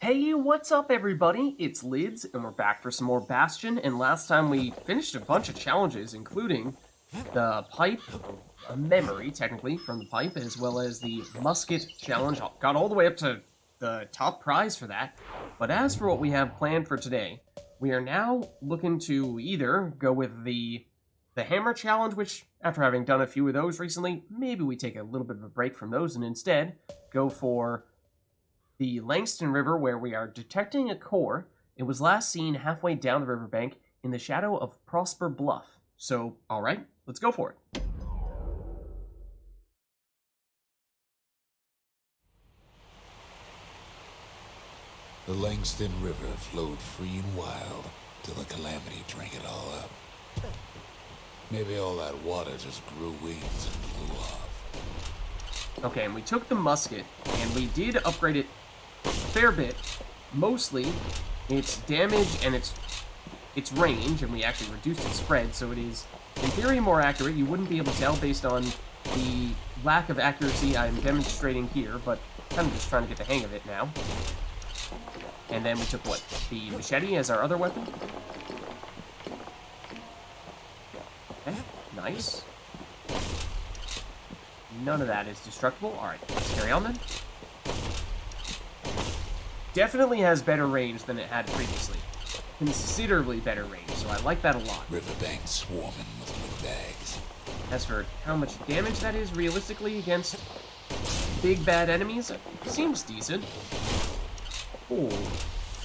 Hey, what's up everybody? It's Lids, and we're back for some more Bastion, and last time we finished a bunch of challenges, including the pipe, a memory, technically, from the pipe, as well as the musket challenge. Got all the way up to the top prize for that. But as for what we have planned for today, we are now looking to either go with the hammer challenge, which, after having done a few of those recently, maybe we take a little bit of a break from those and instead go for the Langston River, where we are detecting a core. It was last seen halfway down the riverbank in the shadow of Prosper Bluff. So, alright, let's go for it. The Langston River flowed free and wild till the calamity drank it all up. Maybe all that water just grew wings and flew off. Okay, and we took the musket, and we did upgrade it a fair bit. Mostly, its damage and its range, and we actually reduced its spread, so it is, in theory, more accurate. You wouldn't be able to tell based on the lack of accuracy I'm demonstrating here, but I'm just trying to get the hang of it now. And then we took, what, the machete as our other weapon? Okay, nice. None of that is destructible. Alright, let's carry on then. Definitely has better range than it had previously. Considerably better range, so I like that a lot. Riverbank swarming with windbags. As for how much damage that is realistically against big bad enemies, it seems decent. Ooh.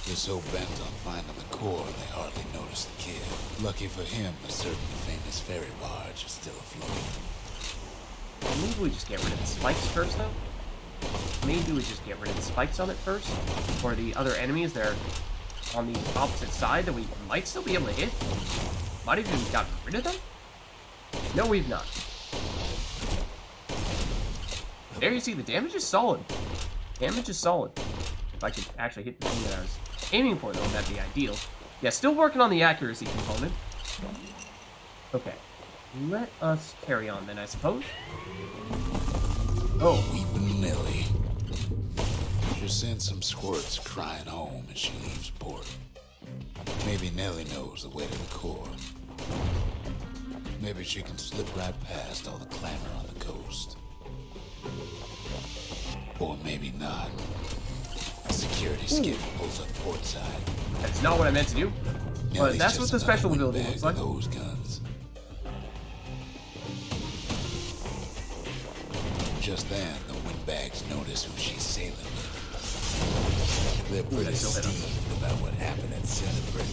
They're so bent on finding the core, they hardly notice the kid. Lucky for him, a certain famous ferry barge is still afloat. Maybe we just get rid of the spikes first, though? Maybe we just get rid of the spikes on it first? Or the other enemies that are on the opposite side that we might still be able to hit? Might have even gotten rid of them? No, we've not. There you see, the damage is solid. Damage is solid. If I could actually hit the thing that I was aiming for, though, that'd be ideal. Yeah, still working on the accuracy component. Okay. Let us carry on then, I suppose. Oh, weeping Nelly. She sends some squirts crying home as she leaves port. Maybe Nelly knows the way to the core. Maybe she can slip right past all the clamor on the coast. Or maybe not. A security skiff pulls up port side. That's not what I meant to do. But that's what the special ability looks like. Those guns. Just then, the windbags notice who she's sailing with. They're pretty steamed about what happened at Celebrate.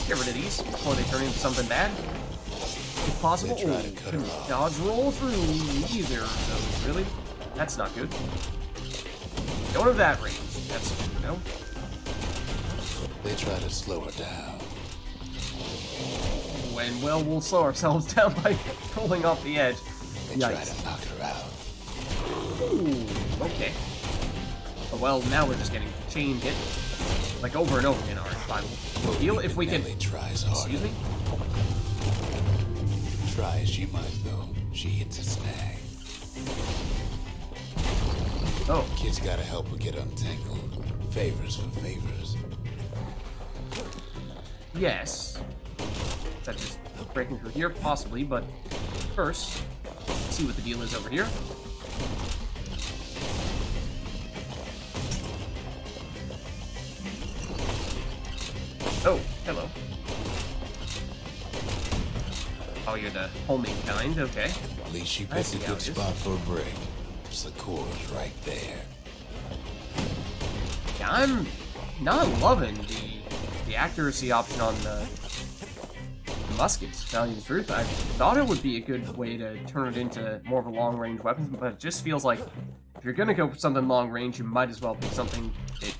Get rid of these before they turn into something bad. If possible, They try to cut her off. dodge roll through either of those. Really? That's not good. Don't have that range. That's good, no? They try to slow her down. And, well, we'll slow ourselves down by pulling off the edge. They try to knock her out. Ooh, okay. Oh, well, now we're just getting chain hit, like over and over in our final deal. If we can. Tries harder. Excuse me. Try as she might, though, she hits a snag. Oh, Kid's gotta help her get untangled. Favors for favors. yes. Is that just breaking through here? Possibly, but first, let's see what the deal is over here. Oh, hello. Oh, you're the homing kind, okay. At least she I picked see a how good it is. spot for a break. Cause the core's right there. Yeah, I'm not loving the accuracy option on the muskets, to tell you the truth. I thought it would be a good way to turn it into more of a long-range weapon, but it just feels like if you're gonna go for something long-range, you might as well pick something that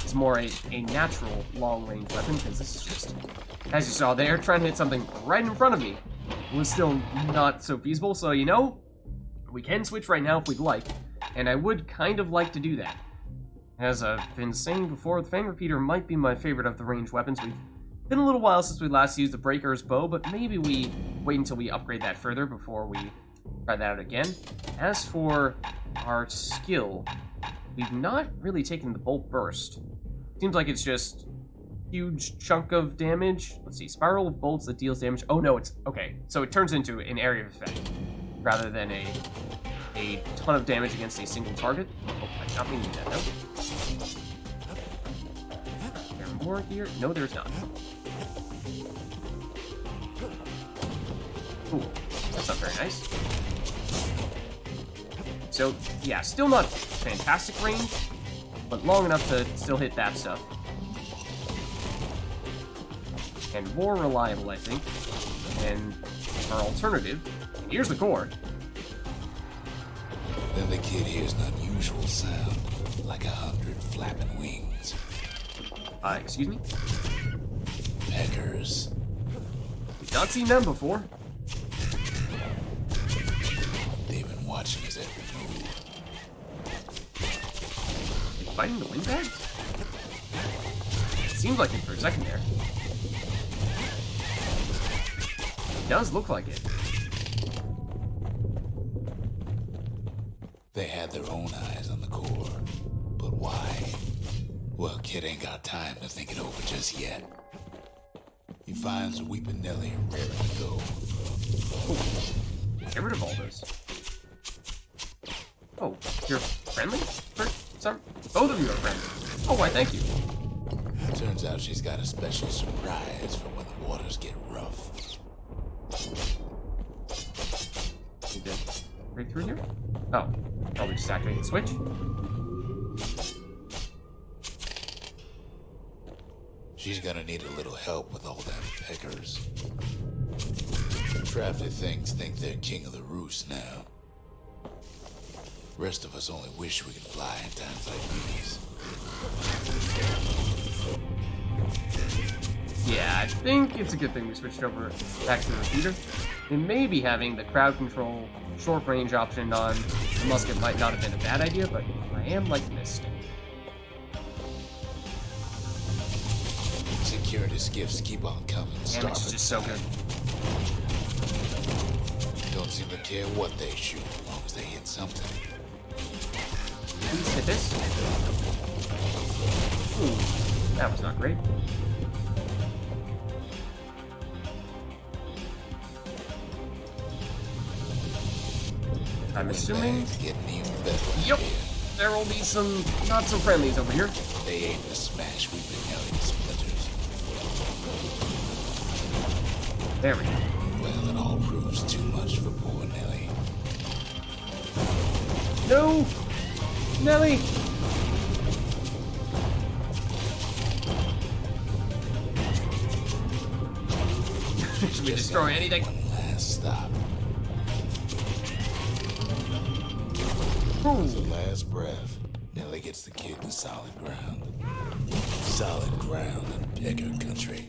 is more a natural long-range weapon, because this is just, as you saw there, trying to hit something right in front of me was still not so feasible, so you know, we can switch right now if we'd like, and I would kind of like to do that. As I've been saying before, the Fang Repeater might be my favorite of the ranged weapons. We've been a little while since we last used the Breaker's Bow, but maybe we wait until we upgrade that further before we try that out again. As for our skill, we've not really taken the bolt burst. Seems like it's just huge chunk of damage. Let's see, spiral of bolts that deals damage. Oh no, it's okay. So it turns into an area of effect rather than a ton of damage against a single target. Oh, I did not mean to do that. No. Is there more here? No, there's not. Ooh, that's not very nice. So yeah, still not fantastic range, but long enough to still hit that stuff. And more reliable, I think, than our alternative. And here's the core. Then the kid hears an unusual sound, like 100 flapping wings. Excuse me? Peckers. We've not seen them before. They've been watching his every move. Are you fighting the windbags? It seemed like it for a second there. It does look like it. They had their own eyes on the core. But why? Well, kid ain't got time to think it over just yet. He finds Weepin' Nelly raring to go. Ooh. Get rid of all those. Oh, you're friendly? Both of you are friendly. Oh, why, thank you. Turns out she's got a special surprise for when the waters get rough. Need to break through here? Oh, probably just activate the switch. She's gonna need a little help with all them peckers. Traffic things think they're king of the roost now. Rest of us only wish we could fly in times like these. Yeah, I think it's a good thing we switched over back to the repeater. And maybe having the crowd control short range option on the musket might not have been a bad idea, but I am liking this stick. Security skiffs keep on coming. Damn, it's just so good. Don't seem to care what they shoot, as long as they hit something. Please hit this. Ooh, that was not great. I'm assuming. Getting even better. Yep. There will be some not so friendlies over here. They aim to smash Weepin' Nelly to splinters. There we go. Well, it all proves too much for poor Nelly. No! Nelly! Should we destroy anything? One last stop. With the last breath, Nelly gets the kid to solid ground. Solid ground in pecker country.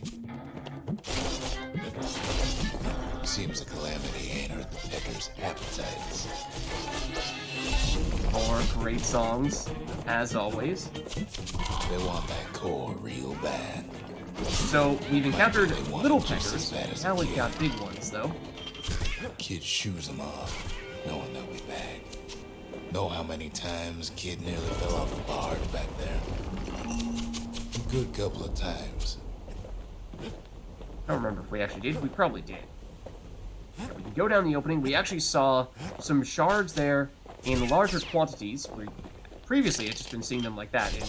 Seems the calamity ain't hurt the peckers' appetites. More great songs, as always. They want that core real bad. So, we've encountered want little it just peckers, as bad as now a we've kid. got big ones, though. Kid shoes them off, knowing they'll be back. Know how many times kid nearly fell off the barge back there? A good couple of times. I don't remember if we actually did. We probably did. Yeah, we can go down the opening. We actually saw some shards there in larger quantities. Previously, I've just been seeing them like that in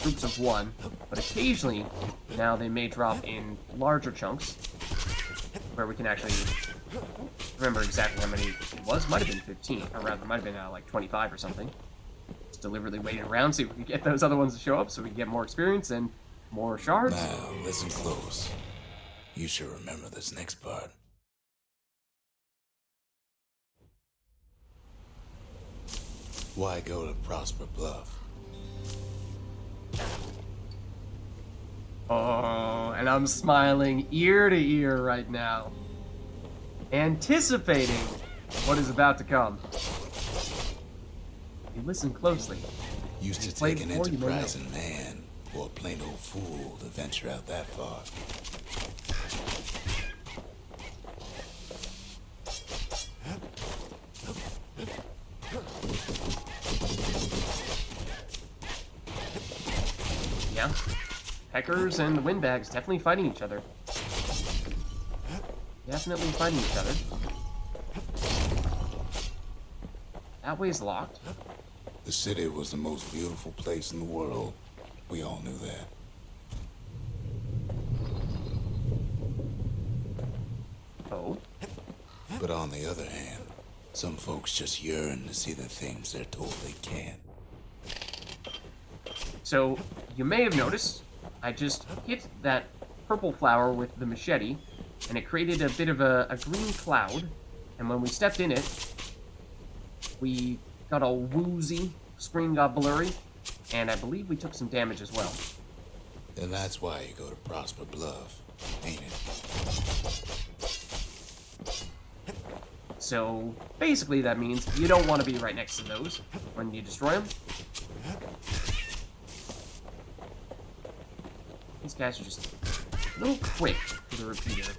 groups of one, but occasionally now they may drop in larger chunks where we can actually remember exactly how many it was. Might have been 15, or rather, might have been like 25 or something. Just deliberately waiting around, see if we could get those other ones to show up so we can get more experience and more shards. Now, listen close. You should remember this next part. Why go to Prosper Bluff? Oh, and I'm smiling ear to ear right now, anticipating what is about to come. You listen closely. Used to played take an before, you may know. enterprising man or a plain old fool to venture out that far. Yeah. Peckers and the windbags definitely fighting each other. Definitely fighting each other. That way's locked. The city was the most beautiful place in the world. We all knew that. Oh. But on the other hand, some folks just yearn to see the things they're told they can't. So, you may have noticed, I just hit that purple flower with the machete, and it created a bit of a green cloud, and when we stepped in it, we got all woozy, screen got blurry, and I believe we took some damage as well. And that's why you go to Prosper Bluff, ain't it? So, basically that means you don't want to be right next to those when you destroy them. These guys are just a little quick for the repeater.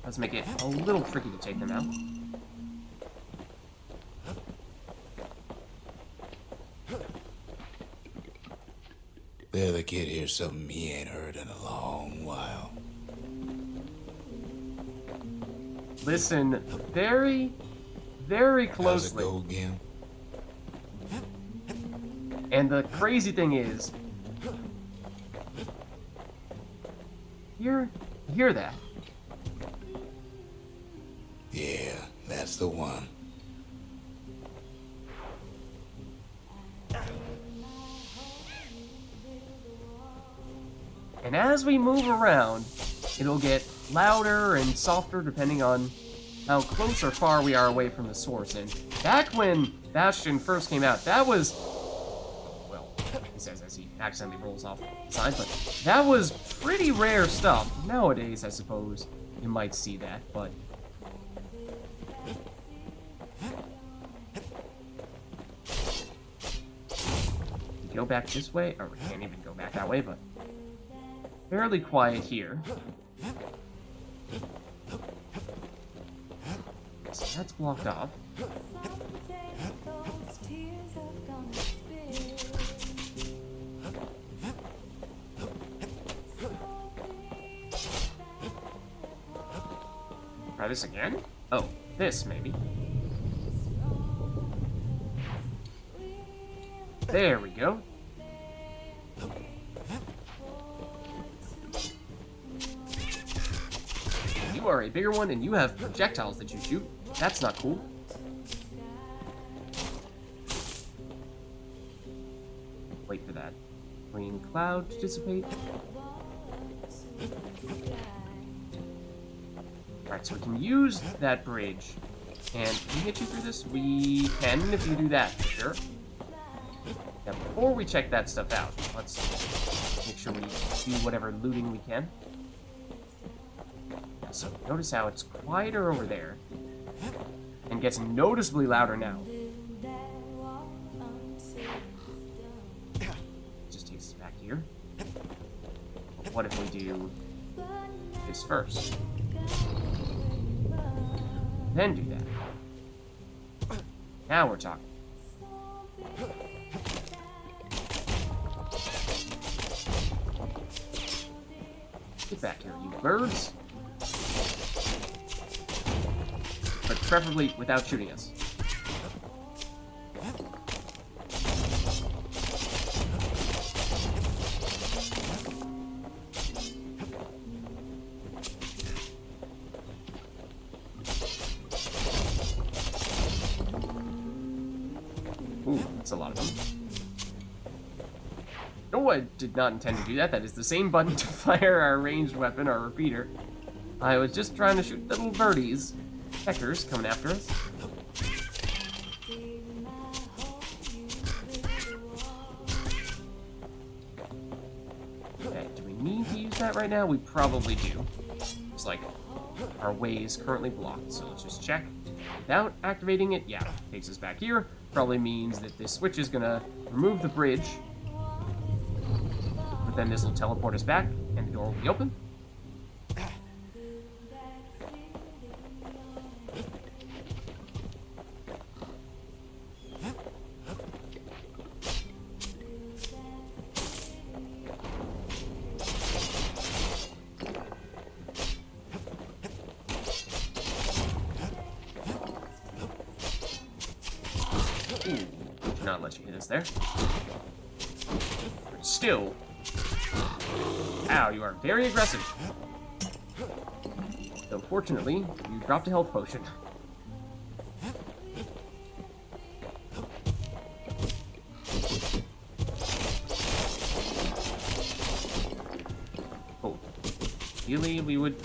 Let's make it a little tricky to take them out. The other kid hears something he ain't heard in a long while. Listen very, very closely. How's it go again? And the crazy thing is, hear that? Yeah, that's the one. And as we move around, it'll get louder and softer depending on how close or far we are away from the source. And back when Bastion first came out, that was, well, he says as he accidentally rolls off the side, but that was pretty rare stuff. Nowadays, I suppose, you might see that, but... We go back this way, or we can't even go back that way, but... fairly quiet here. So that's blocked off. Try this again? Oh, this maybe. There we go. You are a bigger one, and you have projectiles that you shoot. That's not cool. Wait for that green cloud to dissipate. Alright, so we can use that bridge. And can we hit you through this? We can if you do that, for sure. Now, before we check that stuff out, let's make sure we do whatever looting we can. So notice how it's quieter over there and gets noticeably louder now. Just takes us back here. But what if we do this first? Then do that. Now we're talking. Get back here, you birds. But preferably without shooting us. Ooh, that's a lot of them. No, I did not intend to do that. That is the same button to fire our ranged weapon, our repeater. I was just trying to shoot the little birdies. Peckers coming after us. Okay, do we need to use that right now? We probably do. Looks like our way is currently blocked, so let's just check. Without activating it, yeah, takes us back here. Probably means that this switch is gonna remove the bridge. But then this will teleport us back, and the door will be open. Ooh, do not let you hit us there. But still. Ow, you are very aggressive. Though fortunately, you dropped a health potion. Oh. Ideally, we would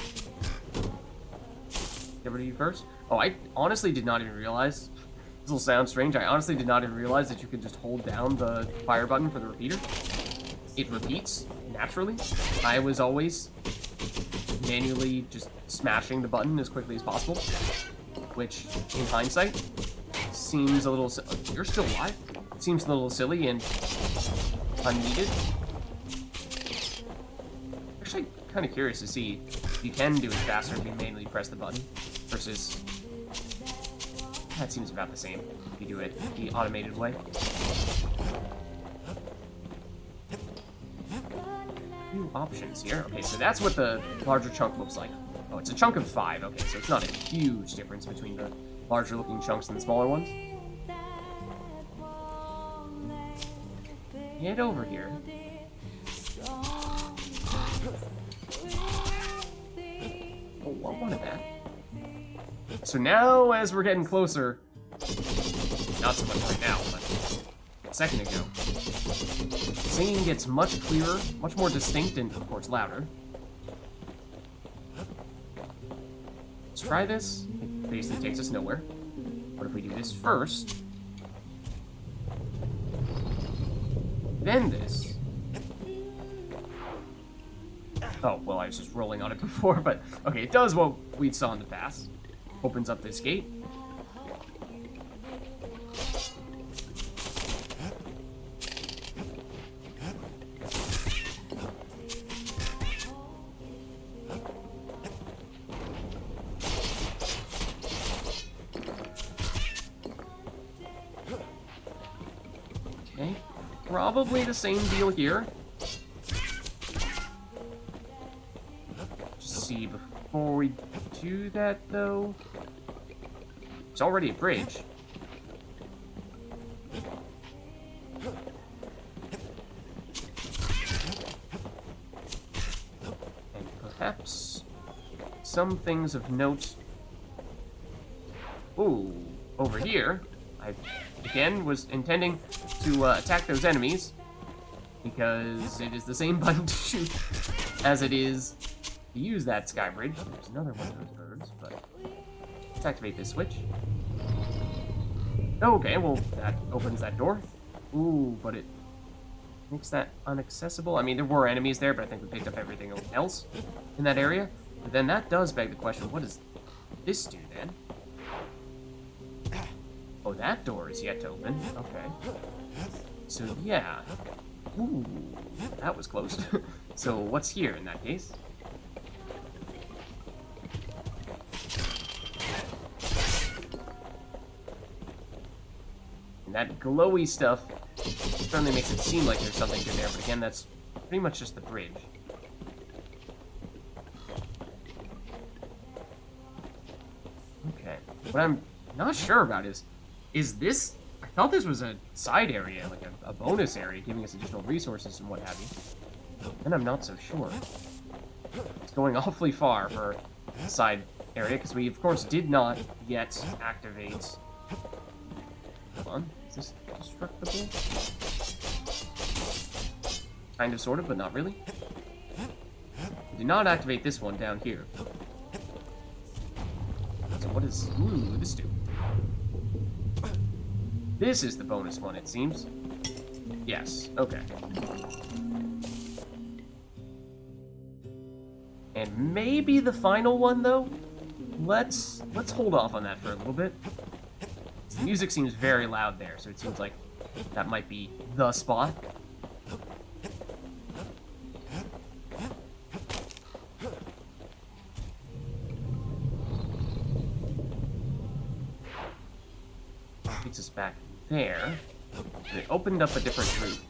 get rid of you first. Oh, I honestly did not even realize. This will sound strange. I honestly did not even realize that you could just hold down the fire button for the repeater. It repeats naturally. I was always manually just smashing the button as quickly as possible, which, in hindsight, seems a little... You're still alive? It seems a little silly and unneeded. Actually, kind of curious to see if you can do it faster if you manually press the button versus... That seems about the same if you do it the automated way. Few options here. Okay, so that's what the larger chunk looks like. Oh, it's a chunk of 5. Okay, so it's not a huge difference between the larger looking chunks and the smaller ones. Head over here. Oh, I wanted that. So now, as we're getting closer, not so much right now, but a second ago, the singing gets much clearer, much more distinct, and of course louder. Let's try this. It basically takes us nowhere. What if we do this first? Then this. Oh, well, I was just rolling on it before, but okay, it does what we saw in the past. Opens up this gate. Okay, probably the same deal here. Just see before we do that, though. It's already a bridge. And perhaps some things of note. Ooh, over here. I, again, was intending to attack those enemies because it is the same button to shoot as it is to use that sky bridge. There's another one of those birds, but let's activate this switch. Okay, well, that opens that door. Ooh, but it makes that inaccessible. I mean, there were enemies there, but I think we picked up everything else in that area. But then that does beg the question, what does this do then? Oh, that door is yet to open. Okay. So, yeah. Ooh, that was close. So, what's here in that case? And that glowy stuff certainly makes it seem like there's something in there, but again, that's pretty much just the bridge. Okay. What I'm not sure about is this... I thought this was a side area, like a bonus area, giving us additional resources and what have you. And I'm not so sure. It's going awfully far for a side area, because we, of course, did not yet activate... Hold on. Is this destructible? Kind of, sort of, but not really. We did not activate this one down here. So what is... Ooh, this do? This is the bonus one, it seems. Yes, okay. And maybe the final one, though? Let's hold off on that for a little bit. The music seems very loud there, so it seems like that might be the spot. Takes us back there. They opened up a different route.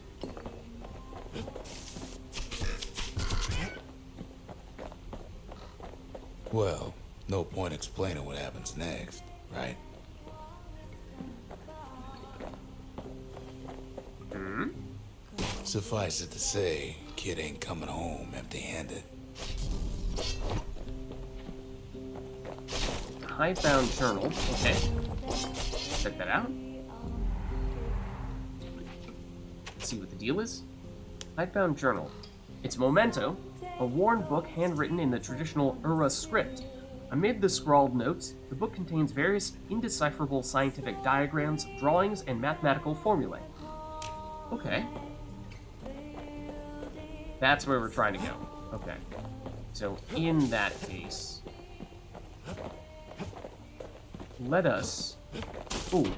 Well, no point explaining what happens next, right? Suffice it to say, kid ain't coming home empty-handed. Hidebound journal. Okay. Check that out. Let's see what the deal is. Hidebound journal. It's a memento, a worn book handwritten in the traditional Ura script. Amid the scrawled notes, the book contains various indecipherable scientific diagrams, drawings, and mathematical formulae. Okay. That's where we're trying to go. Okay. So, in that case, let us... Ooh.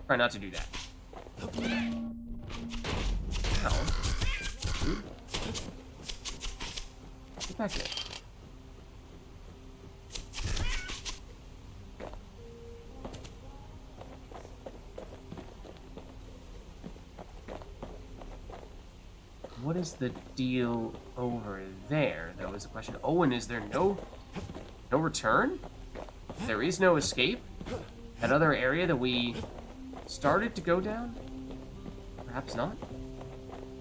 Try not to do that. Ow. Dude. Get back there. What is the deal over there, though, is the question. Oh, and is there no return? There is no escape? That other area that we started to go down? Perhaps not?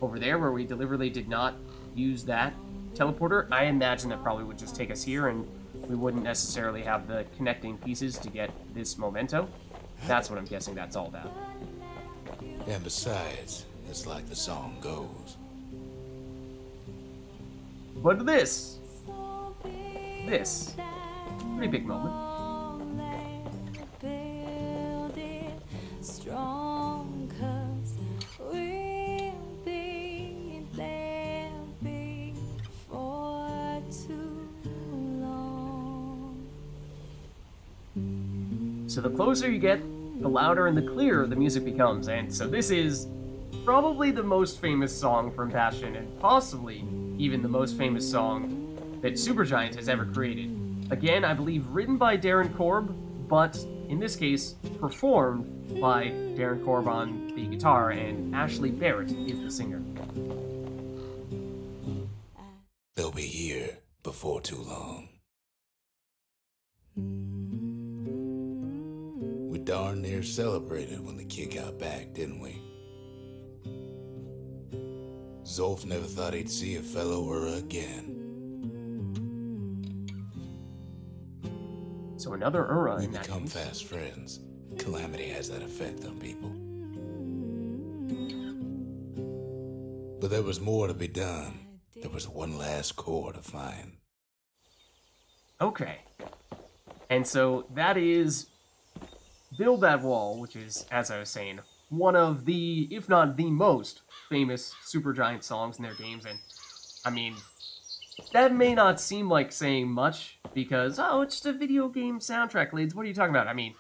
Over there, where we deliberately did not use that teleporter, I imagine that probably would just take us here, and we wouldn't necessarily have the connecting pieces to get this memento. That's what I'm guessing that's all about. And besides, it's like the song goes. But this, pretty big moment. So the closer you get, the louder and the clearer the music becomes, and so this is probably the most famous song from Bastion, and possibly even the most famous song that SuperGiant has ever created. Again, I believe written by Darren Korb, but in this case, performed by Darren Korb on the guitar, and Ashley Barrett is the singer. They'll be here before too long. We darn near celebrated when the kid got back, didn't we? Zolf never thought he'd see a fellow Ura again. So another Ura We in that become case. fast friends. Calamity has that effect on people. But there was more to be done. There was one last core to find. Okay. And so that is Build That Wall, which is, as I was saying, one of the, if not the most famous SuperGiant songs in their games. And, I mean, that may not seem like saying much, because, oh, it's just a video game soundtrack, Lids. What are you talking about? I mean,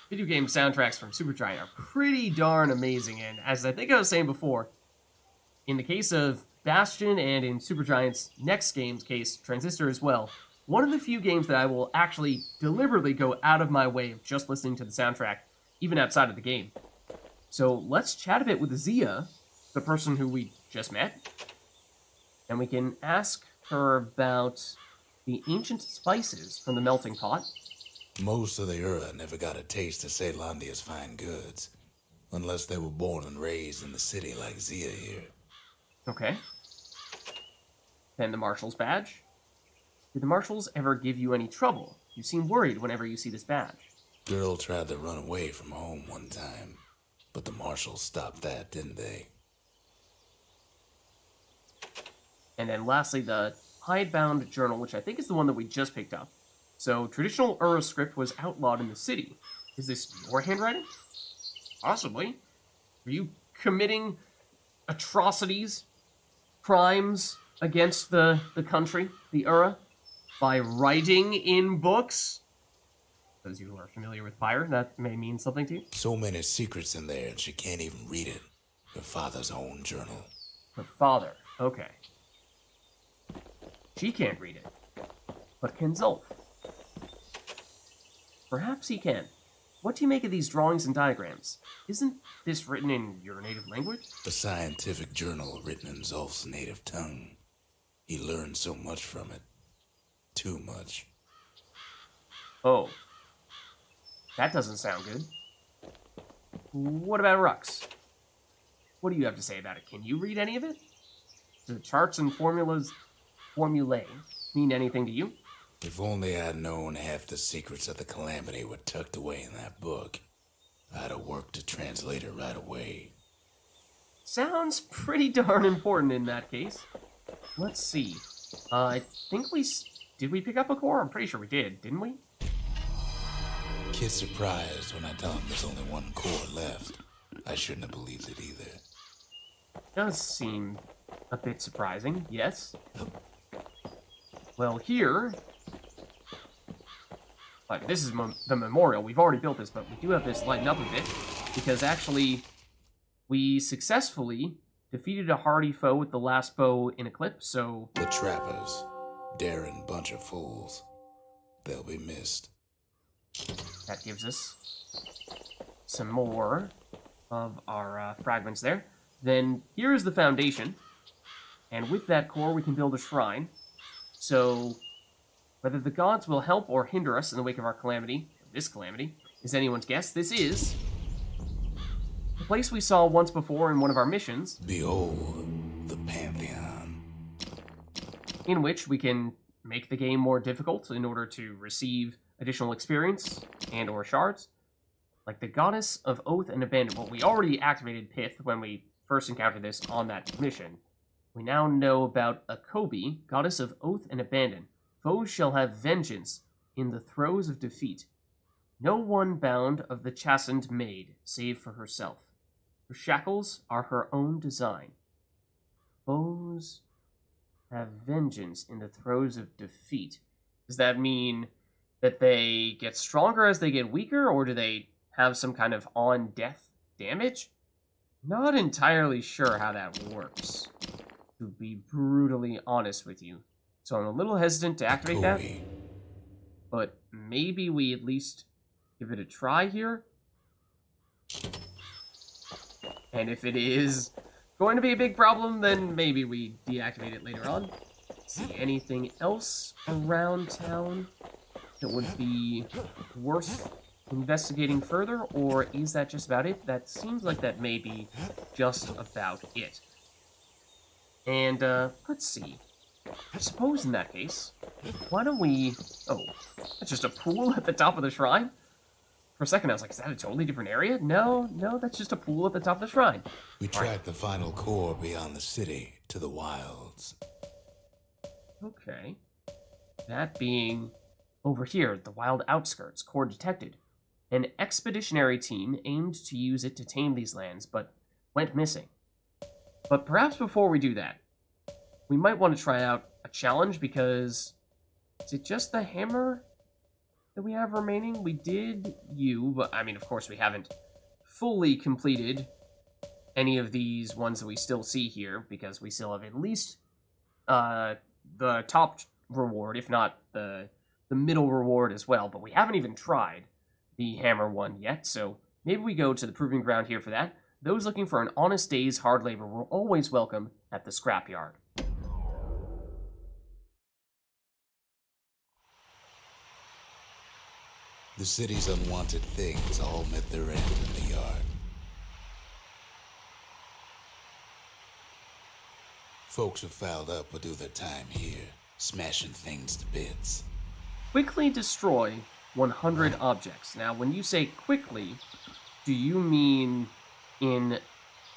video game soundtracks from SuperGiant are pretty darn amazing. And as I think I was saying before, in the case of Bastion and in SuperGiant's next game's case, Transistor as well, one of the few games that I will actually deliberately go out of my way of just listening to the soundtrack, even outside of the game. So let's chat a bit with Zia, the person who we just met, and we can ask her about the ancient spices from the melting pot. Most of the Ura never got a taste of Caelondia's fine goods, unless they were born and raised in the city like Zia here. Okay. And the Marshal's badge? Did the Marshals ever give you any trouble? You seem worried whenever you see this badge. Girl tried to run away from home one time, but the Marshals stopped that, didn't they? And then lastly, the hidebound journal, which I think is the one that we just picked up. So, traditional Ura script was outlawed in the city. Is this your handwriting? Possibly. Were you committing atrocities, crimes against the country, the Ura, by writing in books? Those of you who are familiar with Pyre, that may mean something to you. So many secrets in there, and she can't even read it. Her father's own journal. Her father. Okay. She can't read it. But can Zolf? Perhaps he can. What do you make of these drawings and diagrams? Isn't this written in your native language? A scientific journal written in Zolf's native tongue. He learned so much from it. Too much. Oh. That doesn't sound good. What about Rux? What do you have to say about it? Can you read any of it? Do the charts and formulae mean anything to you? If only I'd known half the secrets of the Calamity were tucked away in that book, I'd have worked to translate it right away. Sounds pretty darn important in that case. Let's see. I think did we pick up a core? I'm pretty sure we did, didn't we? Kid's surprised when I tell him there's only one core left. I shouldn't have believed it either. Does seem a bit surprising, yes. Well, here... Like, this is the memorial. We've already built this, but we do have this lighten up a bit, because actually, we successfully defeated a hardy foe with the last bow in Eclipse, so... The trappers. Daring bunch of fools. They'll be missed. That gives us some more of our fragments there. Then here is the foundation, and with that core we can build a shrine. So whether the gods will help or hinder us in the wake of our calamity, this calamity, is anyone's guess. This is the place we saw once before in one of our missions. Behold, the Pantheon. In which we can make the game more difficult in order to receive additional experience and or shards. Like the Goddess of Oath and Abandonment. Well, we already activated Pith when we first encountered this on that mission. We now know about Akobi, Goddess of Oath and Abandon. Foes shall have vengeance in the throes of defeat. No one bound of the chastened maid, save for herself. Her shackles are her own design. Foes have vengeance in the throes of defeat. Does that mean that they get stronger as they get weaker, or do they have some kind of on-death damage? Not entirely sure how that works, to be brutally honest with you. So I'm a little hesitant to activate that, but maybe we at least give it a try here. And if it is going to be a big problem, then maybe we deactivate it later on. See anything else around town that would be worth investigating further, or is that just about it? That seems like that may be just about it. And, let's see. I suppose in that case, why don't we... Oh, that's just a pool at the top of the shrine? For a second I was like, is that a totally different area? No, that's just a pool at the top of the shrine. We tracked the final core beyond the city to the wilds. Okay. That being over here, the wild outskirts, core detected. An expeditionary team aimed to use it to tame these lands, but went missing. But perhaps before we do that, we might want to try out a challenge, because is it just the hammer that we have remaining? We did but I mean, of course, we haven't fully completed any of these ones that we still see here, because we still have at least the top reward, if not the middle reward as well, but we haven't even tried the hammer one yet, so maybe we go to the proving ground here for that. Those looking for an honest day's hard labor were always welcome at the scrapyard. The city's unwanted things all met their end in the yard. Folks who fouled up will do their time here, smashing things to bits. Quickly destroy 100 objects. Now, when you say quickly, do you mean in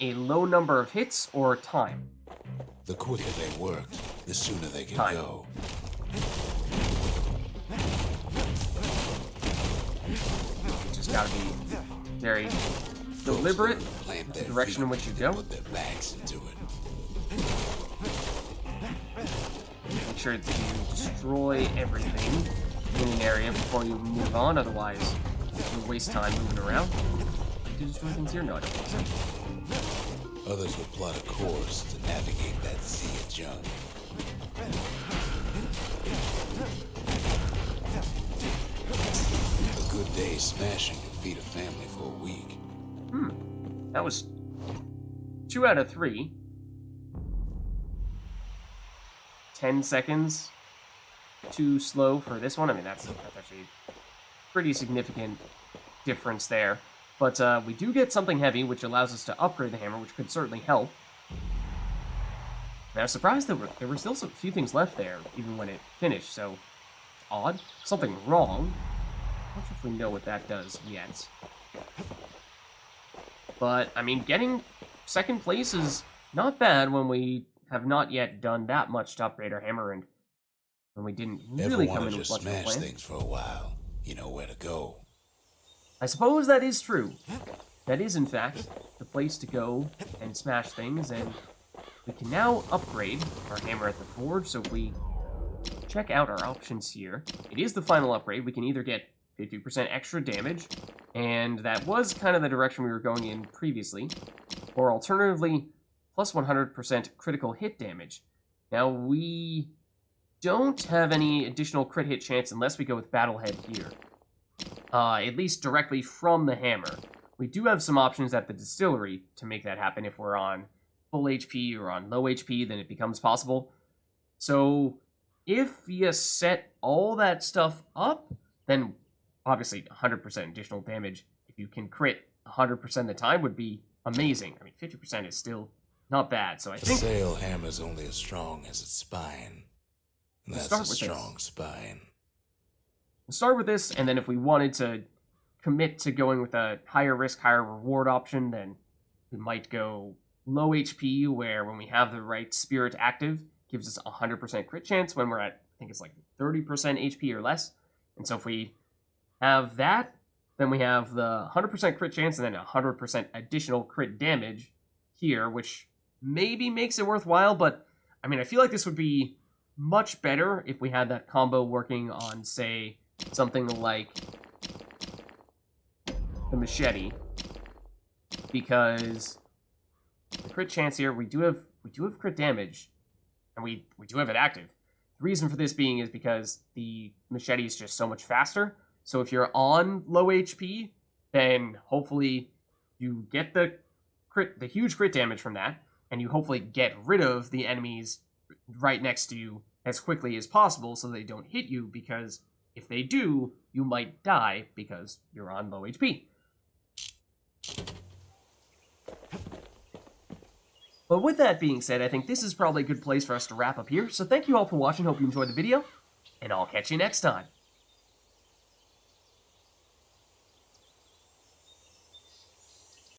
a low number of hits or time? The quicker they worked, the sooner they can go. Just gotta be very deliberate in the direction in which you go. Put their backs into it. Make sure that you destroy everything in an area before you move on, otherwise you'll waste time moving around. Do you destroy things here? No, I don't think so. Others would plot a course to navigate that sea of junk. A good day smashing can feed a family for a week. That was 2 out of 3. 10 seconds too slow for this one. I mean, that's actually pretty significant difference there. But we do get something heavy, which allows us to upgrade the hammer, which could certainly help. And I was surprised that there were still a few things left there, even when it finished, so odd. Something wrong. I'm not sure if we know what that does yet. But, I mean, getting second place is not bad when we have not yet done that much to upgrade our hammer, and when we didn't really come in with much of a plan. Smash things for a while. You know where to go. I suppose that is true. That is, in fact, the place to go and smash things, and we can now upgrade our hammer at the forge, so if we check out our options here, it is the final upgrade. We can either get 50% extra damage, and that was kind of the direction we were going in previously, or alternatively, plus 100% critical hit damage. Now, we don't have any additional crit hit chance unless we go with Battlehead here. At least directly from the hammer. We do have some options at the distillery to make that happen. If we're on full HP or on low HP, then it becomes possible. So if you set all that stuff up, then obviously 100% additional damage, if you can crit 100% of the time, would be amazing. I mean, 50% is still not bad, so I think... A sail hammer's only as strong as its spine. And that's a strong spine. We'll start with this, and then if we wanted to commit to going with a higher risk, higher reward option, then we might go low HP, where when we have the right spirit active, gives us 100% crit chance when we're at, I think it's like 30% HP or less. And so if we have that, then we have the 100% crit chance and then 100% additional crit damage here, which maybe makes it worthwhile, but I mean, I feel like this would be much better if we had that combo working on, say, something like the machete, because the crit chance here, we do have crit damage, and we do have it active. The reason for this being is because the machete is just so much faster. So if you're on low HP, then hopefully you get the huge crit damage from that, and you hopefully get rid of the enemies right next to you as quickly as possible so they don't hit you, because if they do, you might die because you're on low HP. But with that being said, I think this is probably a good place for us to wrap up here. So thank you all for watching, hope you enjoyed the video, and I'll catch you next time.